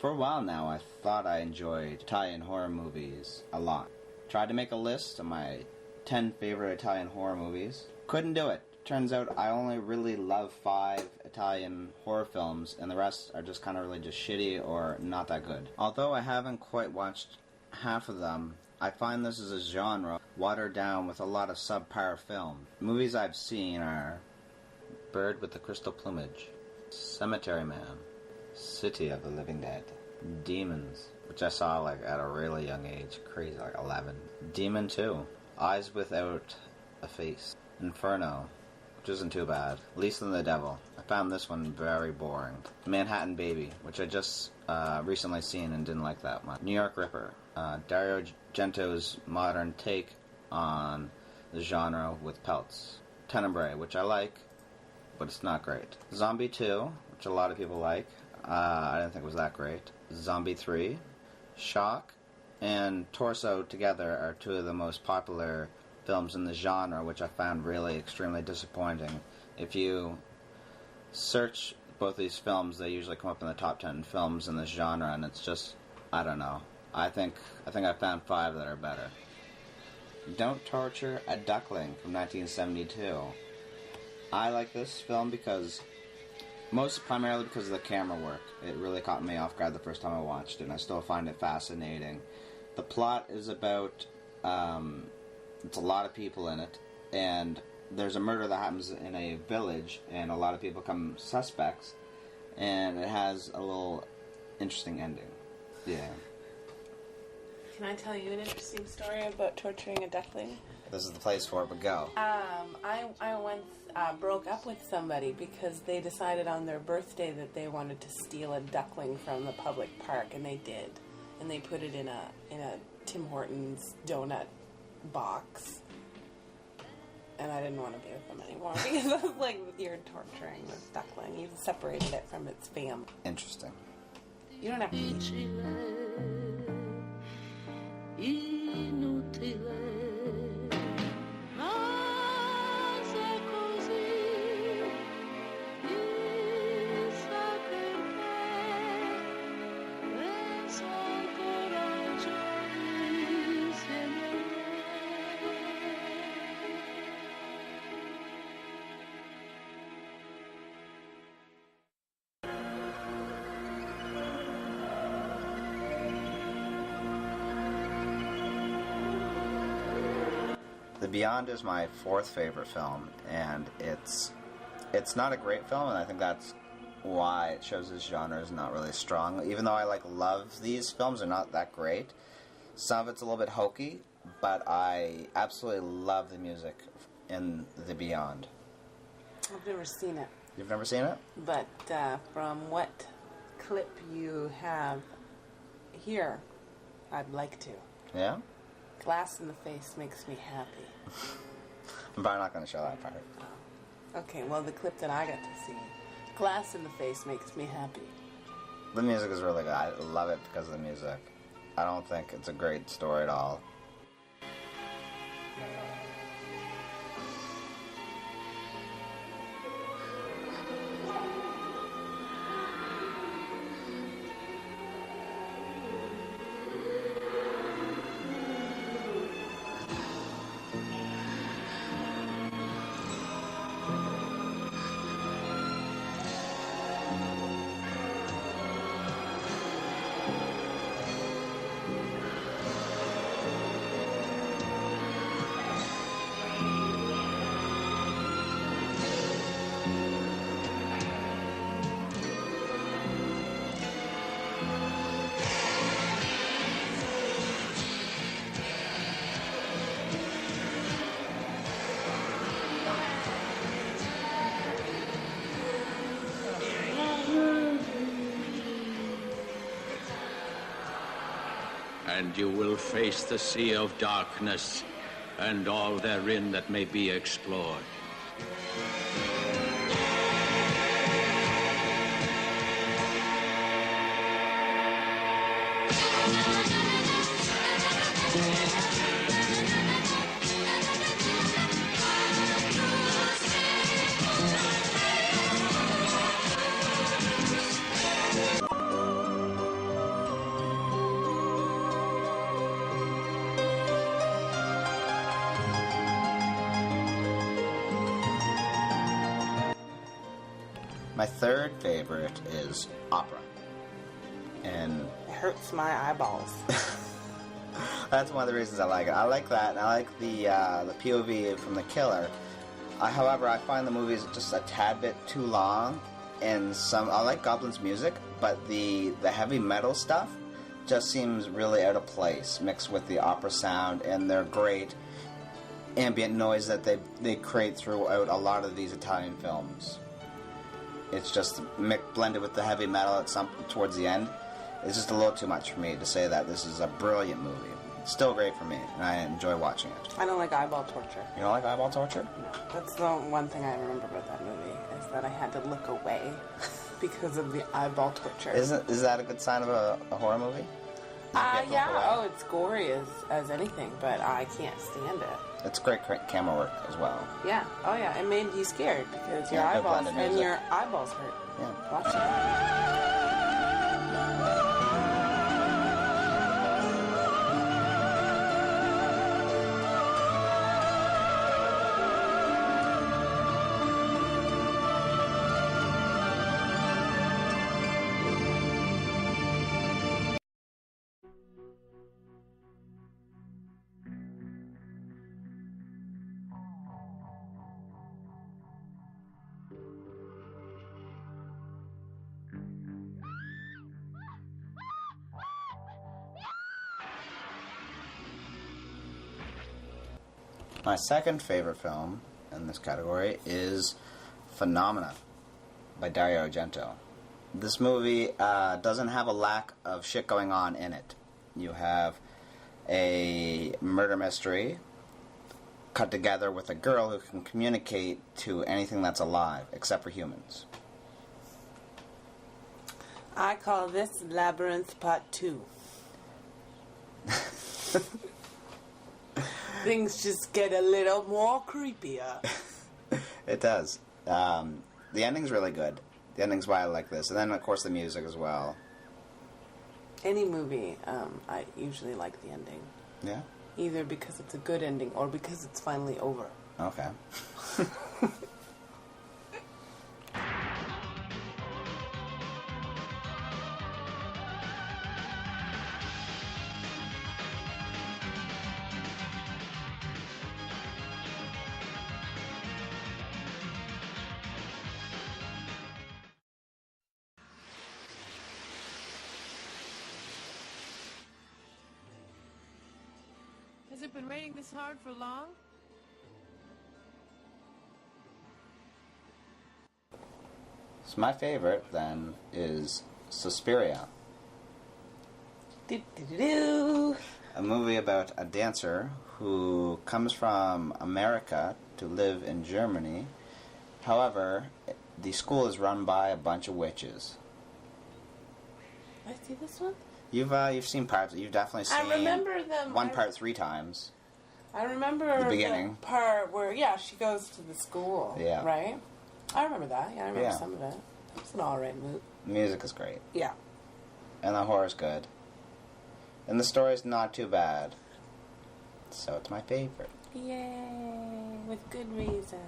For a while now, I thought I enjoyed Italian horror movies a lot. Tried to make a list of my 10 favorite Italian horror movies. Couldn't do it. Turns out I only really love 5 Italian horror films, and the rest are just kind of really just shitty or not that good. Although I haven't quite watched half of them, I find this is a genre watered down with a lot of subpar film. Movies I've seen are Bird with the Crystal Plumage, Cemetery Man, City of the Living Dead, Demons, which I saw like at a really young age, crazy, like 11. Demon 2, Eyes Without a Face, Inferno, which isn't too bad, Lisa and the Devil. I found this one very boring. Manhattan Baby, which I just recently seen and didn't like that much. New York Ripper, Dario Argento's modern take on the genre with pelts. Tenebrae, which I like, but it's not great. Zombie 2, which a lot of people like. I didn't think it was that great. Zombie 3, Shock, and Torso together are 2 of the most popular films in the genre, which I found really extremely disappointing. If you search both these films, they usually come up in the top 10 films in this genre, and it's just, I don't know. I think I found 5 that are better. Don't Torture a Duckling from 1972. I like this film primarily because of the camera work. It really caught me off guard the first time I watched it, and I still find it fascinating. The plot is about, it's a lot of people in it, and there's a murder that happens in a village, and a lot of people become suspects, and it has a little interesting ending. Yeah. Can I tell you an interesting story about torturing a duckling? This is the place for it, but go. I once broke up with somebody because they decided on their birthday that they wanted to steal a duckling from the public park, and they did. And they put it in a Tim Hortons donut box. And I didn't want to be with them anymore because I was like, you're torturing this duckling. You separated it from its family. Interesting. You don't have to... The Beyond is my 4th favorite film, and it's not a great film, and I think that's why it shows this genre is not really strong. Even though I love these films, they're not that great. Some of it's a little bit hokey, but I absolutely love the music in The Beyond. I've never seen it. You've never seen it? But from what clip you have here, I'd like to. Yeah? Glass in the face makes me happy. I'm probably not going to show that part. Okay, well, the clip that I got to see, glass in the face makes me happy. The music is really good. I love it because of the music. I don't think it's a great story at all. And you will face the sea of darkness and all therein that may be explored. My third favorite is opera. And It hurts my eyeballs. that's one of the reasons I like it. I like that, and I like the POV from the killer. However, I find the movies just a tad bit too long, and I like Goblin's music, but the heavy metal stuff just seems really out of place mixed with the opera sound and their great ambient noise that they create throughout a lot of these Italian films. It's just blended with the heavy metal towards the end. It's just a little too much for me to say that this is a brilliant movie. It's still great for me, and I enjoy watching it. I don't like eyeball torture. You don't like eyeball torture? No. That's the one thing I remember about that movie, is that I had to look away because of the eyeball torture. Is that a good sign of a horror movie? Yeah. Oh, it's gory as anything, but I can't stand it. It's great camera work as well. Yeah. Oh, yeah. It made you scared because your eyeballs hurt. Yeah. Watching it. My second favorite film in this category is Phenomena by Dario Argento. This movie doesn't have a lack of shit going on in it. You have a murder mystery cut together with a girl who can communicate to anything that's alive, except for humans. I call this Labyrinth Part 2. Things just get a little more creepier. It does. The ending's really good. The ending's why I like this. And then, of course, the music as well. Any movie, I usually like the ending. Yeah? Either because it's a good ending or because it's finally over. Okay. Has it been raining this hard for long? So my favorite, then, is Suspiria. Do-do-do-do. A movie about a dancer who comes from America to live in Germany. However, the school is run by a bunch of witches. I see this one? You've seen parts. You've definitely seen. I remember them. One part 3 times. I remember The beginning. the part where she goes to the school. Yeah. Right. I remember that. Yeah, I remember some of it. It's an alright movie. The music is great. Yeah. And the horror's good. And the story's not too bad. So it's my favorite. Yay! With good reason.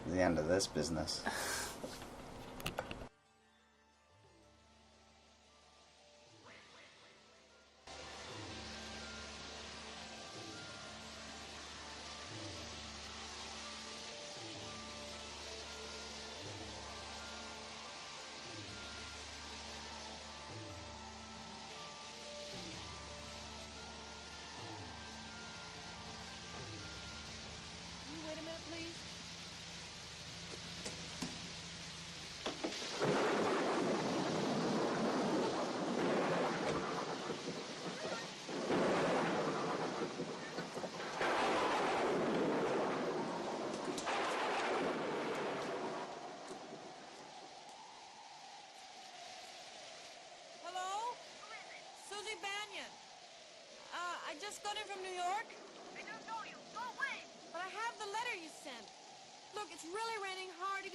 The end of this business. Can you wait a minute, please? Hello? Who is it? Susie Banyan. I just got in from New York. I don't know you. Go away. But I have the letter you sent. Look, it's really raining hard.